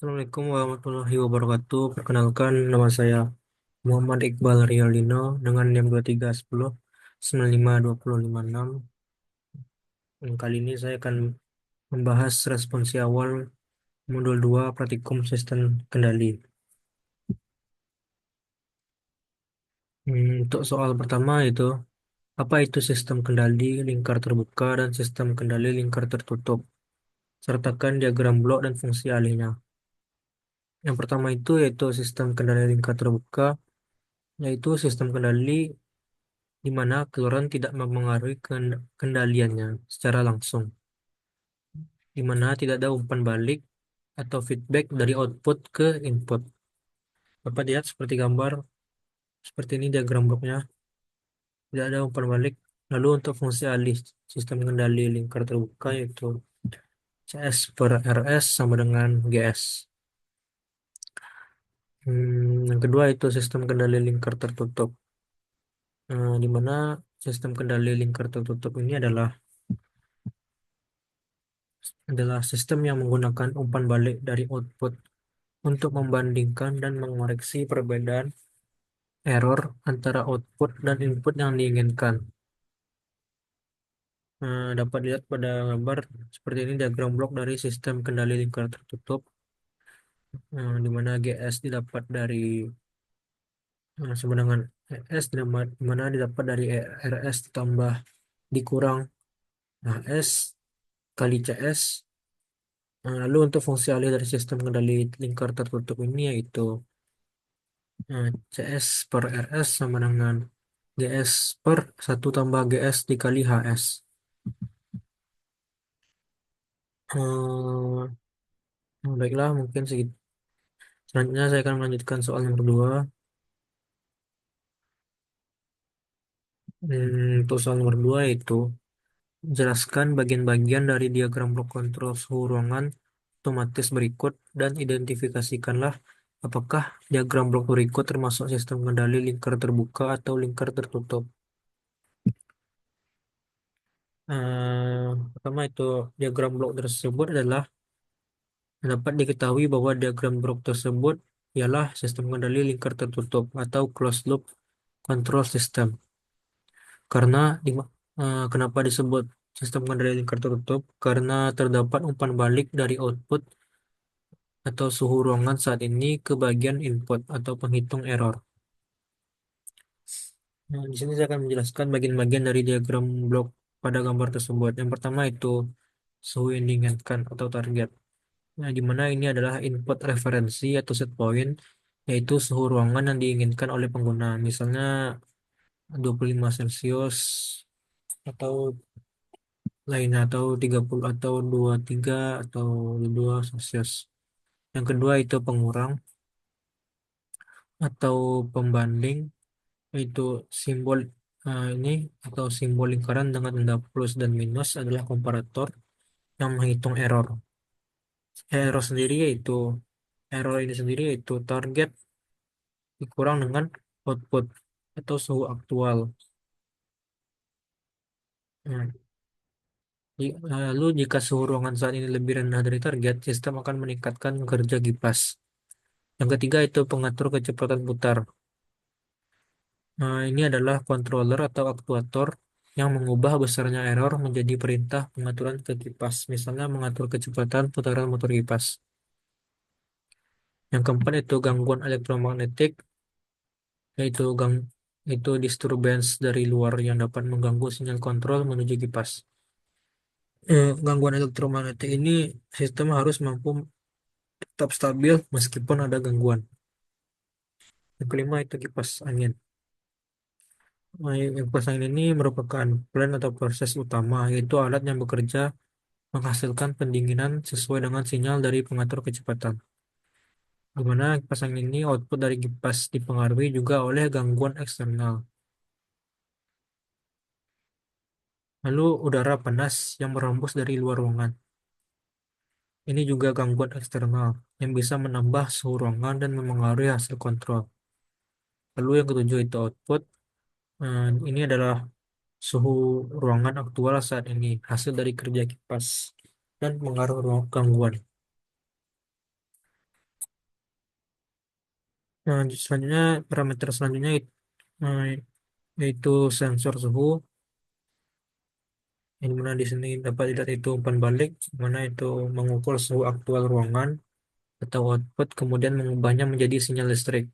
Assalamualaikum warahmatullahi wabarakatuh. Perkenalkan, nama saya Muhammad Iqbal Rialino dengan NIM 2310 952056. Kali ini saya akan membahas responsi awal modul 2 Praktikum Sistem Kendali. Untuk soal pertama itu, apa itu sistem kendali lingkar terbuka dan sistem kendali lingkar tertutup? Sertakan diagram blok dan fungsi alihnya. Yang pertama itu yaitu sistem kendali lingkar terbuka, yaitu sistem kendali di mana keluaran tidak mempengaruhi kendaliannya secara langsung, di mana tidak ada umpan balik atau feedback dari output ke input. Dapat lihat seperti gambar, seperti ini diagram bloknya, tidak ada umpan balik. Lalu untuk fungsi alih sistem kendali lingkar terbuka yaitu CS per RS sama dengan GS. Yang kedua itu sistem kendali lingkar tertutup. Di mana sistem kendali lingkar tertutup ini adalah sistem yang menggunakan umpan balik dari output untuk membandingkan dan mengoreksi perbedaan error antara output dan input yang diinginkan. Dapat dilihat pada gambar seperti ini diagram blok dari sistem kendali lingkar tertutup, di mana GS didapat dari sama dengan ES, di mana didapat dari RS ditambah dikurang HS kali CS. Lalu untuk fungsi alih dari sistem kendali lingkar tertutup ini yaitu CS per RS sama dengan GS per 1 tambah GS dikali HS. Baiklah, mungkin segitu. Selanjutnya saya akan melanjutkan soal nomor 2. Untuk soal nomor 2 itu, jelaskan bagian-bagian dari diagram blok kontrol suhu ruangan otomatis berikut dan identifikasikanlah apakah diagram blok berikut termasuk sistem kendali lingkar terbuka atau lingkar tertutup. Pertama itu diagram blok tersebut adalah dapat diketahui bahwa diagram blok tersebut ialah sistem kendali lingkar tertutup atau closed loop control system. Karena kenapa disebut sistem kendali lingkar tertutup? Karena terdapat umpan balik dari output atau suhu ruangan saat ini ke bagian input atau penghitung error. Di sini saya akan menjelaskan bagian-bagian dari diagram blok pada gambar tersebut. Yang pertama itu suhu yang diinginkan atau target. Nah, di mana ini adalah input referensi atau set point, yaitu suhu ruangan yang diinginkan oleh pengguna. Misalnya 25 Celcius atau lainnya atau 30 atau 23 atau 2 Celcius. Yang kedua itu pengurang atau pembanding, yaitu simbol ini atau simbol lingkaran dengan tanda plus dan minus adalah komparator yang menghitung error. Error ini sendiri yaitu target dikurang dengan output atau suhu aktual. Nah, lalu jika suhu ruangan saat ini lebih rendah dari target, sistem akan meningkatkan kerja kipas. Yang ketiga itu pengatur kecepatan putar. Ini adalah controller atau aktuator yang mengubah besarnya error menjadi perintah pengaturan ke kipas. Misalnya mengatur kecepatan putaran motor kipas. Yang keempat itu gangguan elektromagnetik, yaitu itu disturbance dari luar yang dapat mengganggu sinyal kontrol menuju kipas. Gangguan elektromagnetik ini sistem harus mampu tetap stabil meskipun ada gangguan. Yang kelima itu kipas angin. Kipas angin ini merupakan plan atau proses utama, yaitu alat yang bekerja menghasilkan pendinginan sesuai dengan sinyal dari pengatur kecepatan. Di mana kipas angin ini output dari kipas dipengaruhi juga oleh gangguan eksternal. Lalu udara panas yang berhembus dari luar ruangan. Ini juga gangguan eksternal yang bisa menambah suhu ruangan dan memengaruhi hasil kontrol. Lalu yang ketujuh itu output. Ini adalah suhu ruangan aktual saat ini, hasil dari kerja kipas dan pengaruh gangguan. Nah, selanjutnya parameter selanjutnya eh, yaitu sensor suhu, yang mana di sini dapat dilihat itu umpan balik, mana itu mengukur suhu aktual ruangan atau output, kemudian mengubahnya menjadi sinyal listrik.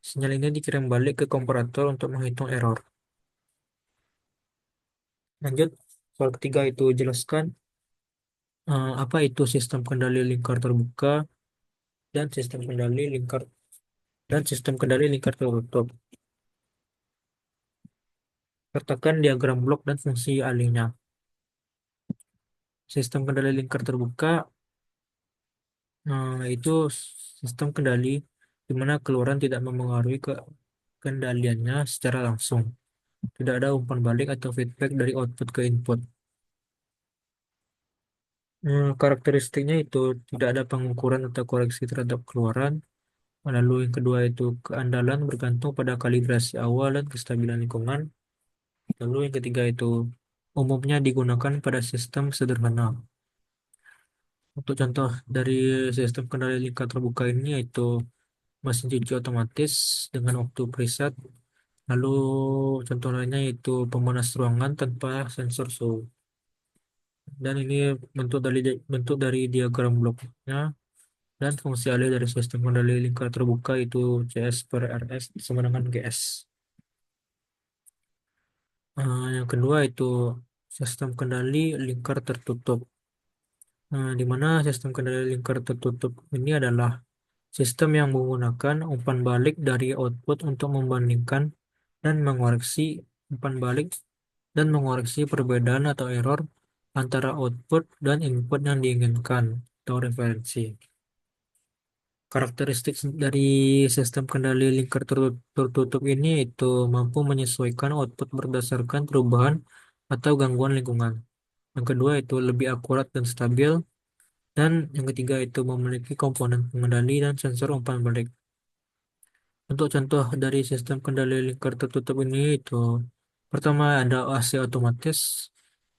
Sinyal ini dikirim balik ke komparator untuk menghitung error. Lanjut, soal ketiga itu jelaskan apa itu sistem kendali lingkar terbuka dan sistem kendali lingkar tertutup. Sertakan diagram blok dan fungsi alihnya. Sistem kendali lingkar terbuka itu sistem kendali di mana keluaran tidak memengaruhi kendaliannya secara langsung. Tidak ada umpan balik atau feedback dari output ke input. Karakteristiknya itu tidak ada pengukuran atau koreksi terhadap keluaran. Lalu yang kedua itu keandalan bergantung pada kalibrasi awal dan kestabilan lingkungan. Lalu yang ketiga itu umumnya digunakan pada sistem sederhana. Untuk contoh dari sistem kendali lingkar terbuka ini yaitu mesin cuci otomatis dengan waktu preset. Lalu contoh lainnya yaitu pemanas ruangan tanpa sensor suhu. Dan ini bentuk dari diagram bloknya dan fungsi alih dari sistem kendali lingkar terbuka itu CS per RS sama dengan GS. Yang kedua itu sistem kendali lingkar tertutup. Di mana sistem kendali lingkar tertutup ini adalah sistem yang menggunakan umpan balik dari output untuk membandingkan dan mengoreksi umpan balik dan mengoreksi perbedaan atau error antara output dan input yang diinginkan atau referensi. Karakteristik dari sistem kendali lingkar tertutup ini itu mampu menyesuaikan output berdasarkan perubahan atau gangguan lingkungan. Yang kedua itu lebih akurat dan stabil. Dan yang ketiga itu memiliki komponen pengendali dan sensor umpan balik. Untuk contoh dari sistem kendali lingkar tertutup ini itu pertama ada AC otomatis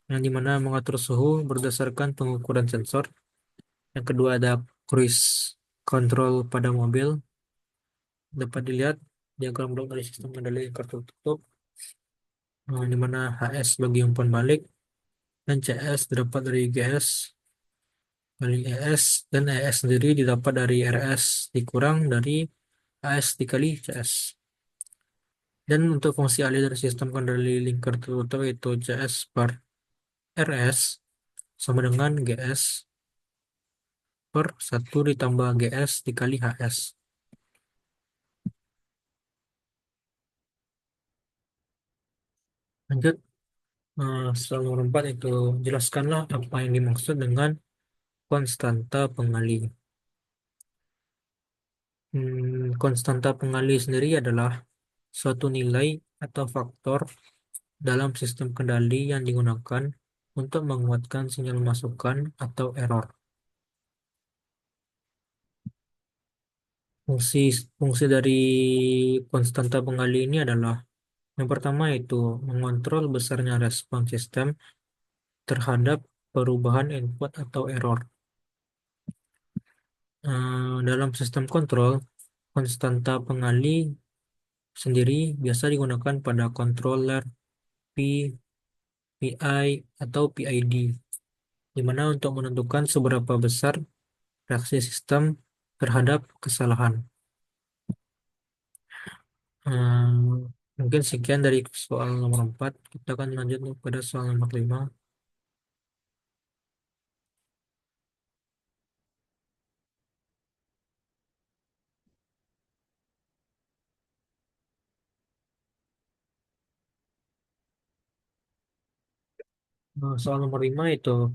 yang dimana mengatur suhu berdasarkan pengukuran sensor. Yang kedua ada cruise control pada mobil. Dapat dilihat diagram blok dari sistem kendali lingkar tertutup, di mana HS bagi umpan balik dan CS didapat dari GS kali ES dan ES sendiri didapat dari RS dikurang dari AS dikali CS. Dan untuk fungsi alih dari sistem kendali lingkar tertutup itu CS per RS sama dengan GS per 1 ditambah GS dikali HS. Lanjut, soal nomor 4 itu jelaskanlah apa yang dimaksud dengan konstanta pengalih. Konstanta pengalih sendiri adalah suatu nilai atau faktor dalam sistem kendali yang digunakan untuk menguatkan sinyal masukan atau error. Fungsi fungsi dari konstanta pengalih ini adalah yang pertama itu mengontrol besarnya respon sistem terhadap perubahan input atau error. Dalam sistem kontrol, konstanta pengalih sendiri biasa digunakan pada controller P, PI, atau PID, di mana untuk menentukan seberapa besar reaksi sistem terhadap kesalahan. Mungkin sekian dari soal nomor 4. Kita akan lanjut pada soal nomor 5. Soal nomor 5 itu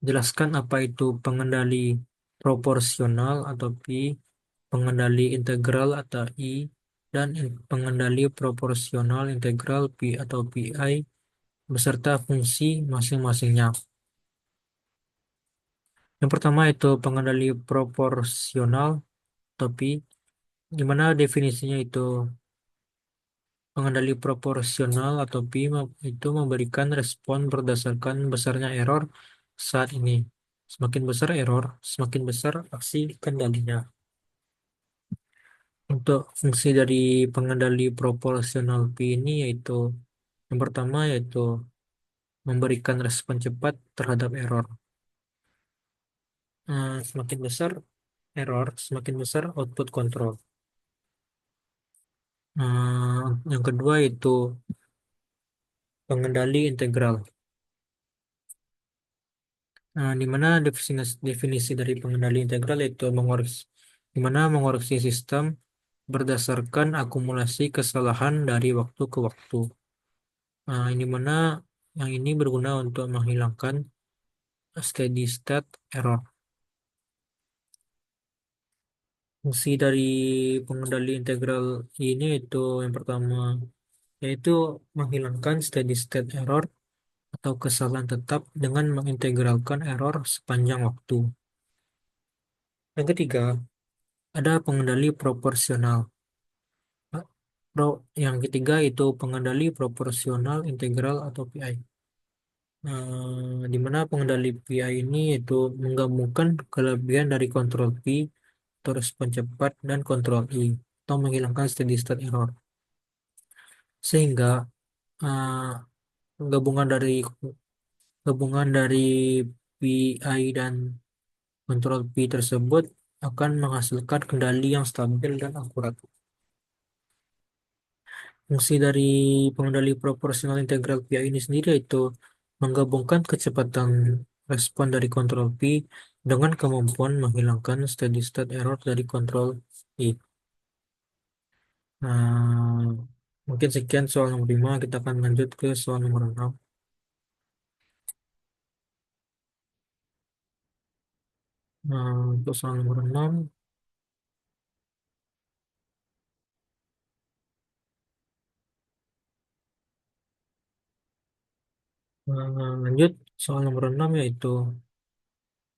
jelaskan apa itu pengendali proporsional atau P, pengendali integral atau I, dan pengendali proporsional integral P atau PI beserta fungsi masing-masingnya. Yang pertama itu pengendali proporsional atau P, di mana definisinya itu pengendali proporsional atau P itu memberikan respon berdasarkan besarnya error saat ini. Semakin besar error, semakin besar aksi kendalinya. Untuk fungsi dari pengendali proporsional P ini yaitu yang pertama yaitu memberikan respon cepat terhadap error. Semakin besar error, semakin besar output control. Yang kedua itu pengendali integral. Di mana definisi dari pengendali integral itu di mana mengoreksi sistem berdasarkan akumulasi kesalahan dari waktu ke waktu. Ini mana yang ini berguna untuk menghilangkan steady state error. Fungsi dari pengendali integral ini itu yang pertama yaitu menghilangkan steady state error atau kesalahan tetap dengan mengintegralkan error sepanjang waktu. Yang ketiga, ada pengendali proporsional. Nah, yang ketiga itu pengendali proporsional integral atau PI. Di mana pengendali PI ini itu menggabungkan kelebihan dari kontrol P, terus pencepat dan kontrol I, atau menghilangkan steady state error. Sehingga uh, gabungan dari gabungan dari PI dan kontrol P tersebut akan menghasilkan kendali yang stabil dan akurat. Fungsi dari pengendali proporsional integral PI ini sendiri itu menggabungkan kecepatan respon dari kontrol P dengan kemampuan menghilangkan steady state error dari kontrol I. Nah, mungkin sekian soal nomor 5. Kita akan lanjut ke soal nomor 6. Untuk soal nomor 6, lanjut soal nomor 6 yaitu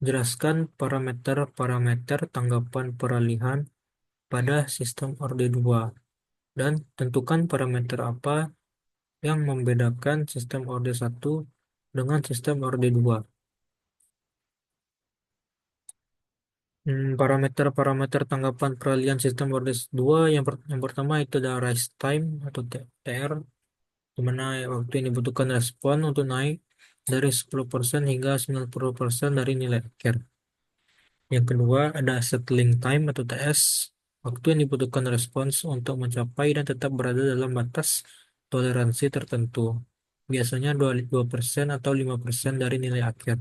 jelaskan parameter-parameter tanggapan peralihan pada sistem orde 2 dan tentukan parameter apa yang membedakan sistem orde 1 dengan sistem orde 2. Parameter-parameter tanggapan peralihan sistem orde 2 yang pertama itu ada rise time atau TR, di mana waktu yang dibutuhkan respon untuk naik dari 10% hingga 90% dari nilai akhir. Yang kedua ada settling time atau TS, waktu yang dibutuhkan respons untuk mencapai dan tetap berada dalam batas toleransi tertentu. Biasanya 2% atau 5% dari nilai akhir.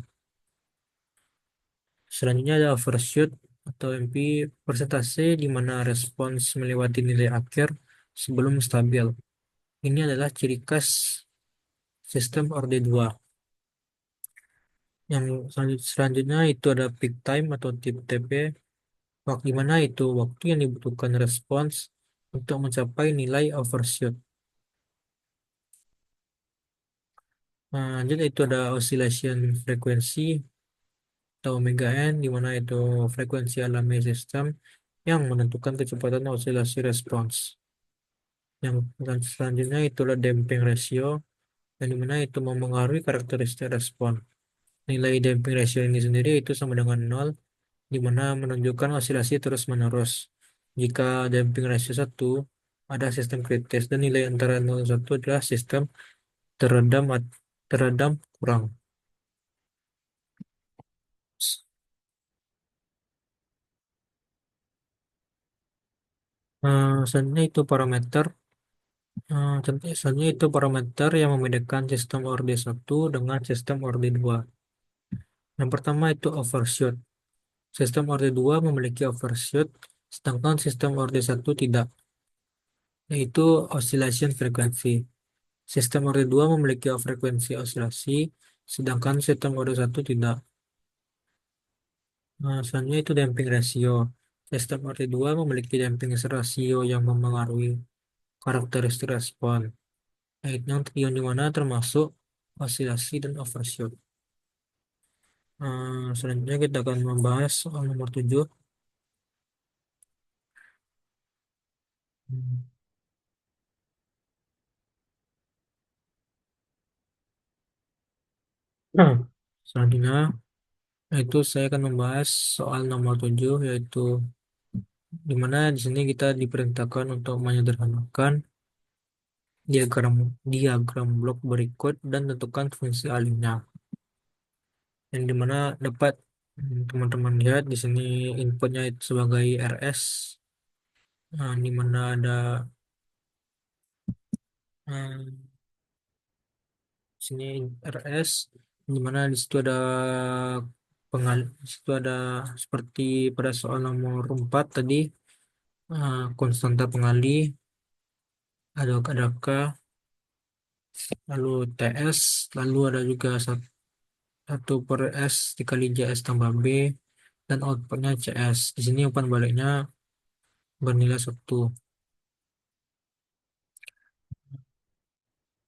Selanjutnya ada overshoot atau MP, persentase di mana respons melewati nilai akhir sebelum stabil. Ini adalah ciri khas sistem orde 2. Yang selanjutnya itu ada peak time atau tip TP, waktu di mana itu waktu yang dibutuhkan respons untuk mencapai nilai overshoot. Lanjut itu ada oscillation frekuensi atau omega n, di mana itu frekuensi alami sistem yang menentukan kecepatan osilasi respons. Yang selanjutnya itulah damping ratio, yang dimana itu mempengaruhi karakteristik respon. Nilai damping ratio ini sendiri itu sama dengan 0, di mana menunjukkan osilasi terus-menerus. Jika damping ratio 1 ada sistem kritis dan nilai antara 0 dan 1 adalah sistem teredam teredam kurang. Selanjutnya itu parameter Selanjutnya itu parameter yang membedakan sistem orde 1 dengan sistem orde 2. Yang pertama itu overshoot. Sistem orde 2 memiliki overshoot, sedangkan sistem orde 1 tidak, yaitu oscillation frekuensi. Sistem orde 2 memiliki frekuensi osilasi, sedangkan sistem orde 1 tidak. Selanjutnya itu damping ratio. Sistem orde 2 memiliki damping rasio yang mempengaruhi karakteristik respon, yaitu yang dimana termasuk osilasi dan overshoot. Selanjutnya kita akan membahas soal nomor 7. Hmm. Nah, selanjutnya itu saya akan membahas soal nomor 7 yaitu di mana di sini kita diperintahkan untuk menyederhanakan diagram diagram blok berikut dan tentukan fungsi alihnya. Yang dimana dapat teman-teman lihat di sini inputnya itu sebagai RS, di mana ada eh, di sini RS, di mana di situ ada di situ ada seperti pada soal nomor 4 tadi, konstanta pengalih, ada K, lalu TS, lalu ada juga satu per S dikali JS tambah B, dan outputnya CS. Di sini umpan baliknya bernilai 1.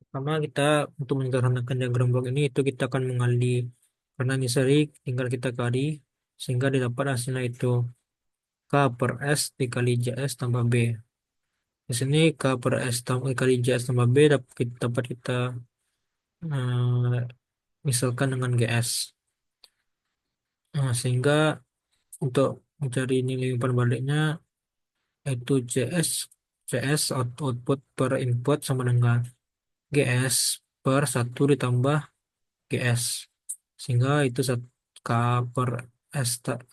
Pertama kita untuk menyederhanakan diagram blok ini itu kita akan mengali karena ini seri tinggal kita kali sehingga didapat hasilnya itu K per S dikali JS tambah B. Di sini K per S dikali JS tambah B dapat kita misalkan dengan GS. Nah, sehingga untuk mencari nilai umpan baliknya yaitu CS output per input sama dengan GS per 1 ditambah GS, sehingga itu K per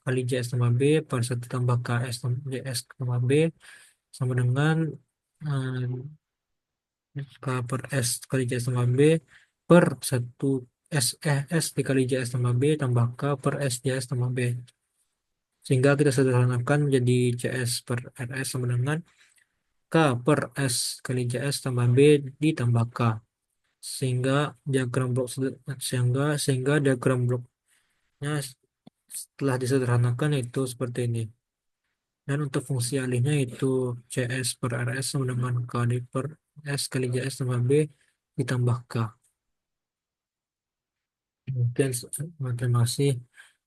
kali JS tambah B per 1 tambah KS tambah JS tambah B sama dengan K per S kali JS tambah B per 1 S dikali JS tambah B tambah K per S JS tambah B, sehingga kita sederhanakan menjadi CS per RS sama dengan K per S kali JS tambah B ditambah K, sehingga diagram blok sehingga diagram bloknya setelah disederhanakan itu seperti ini. Dan untuk fungsi alihnya itu CS per RS sama dengan K per S kali JS tambah B ditambah K. Mungkin terima kasih.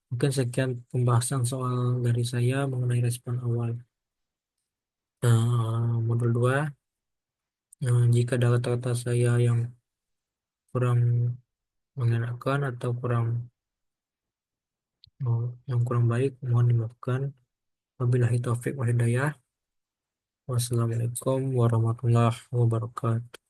Mungkin sekian pembahasan soal dari saya mengenai respon awal. Modul 2. Jika ada kata-kata saya yang kurang mengenakan atau yang kurang baik, mohon dimaafkan. Wabillahi taufik wal hidayah. Wassalamualaikum warahmatullahi wabarakatuh.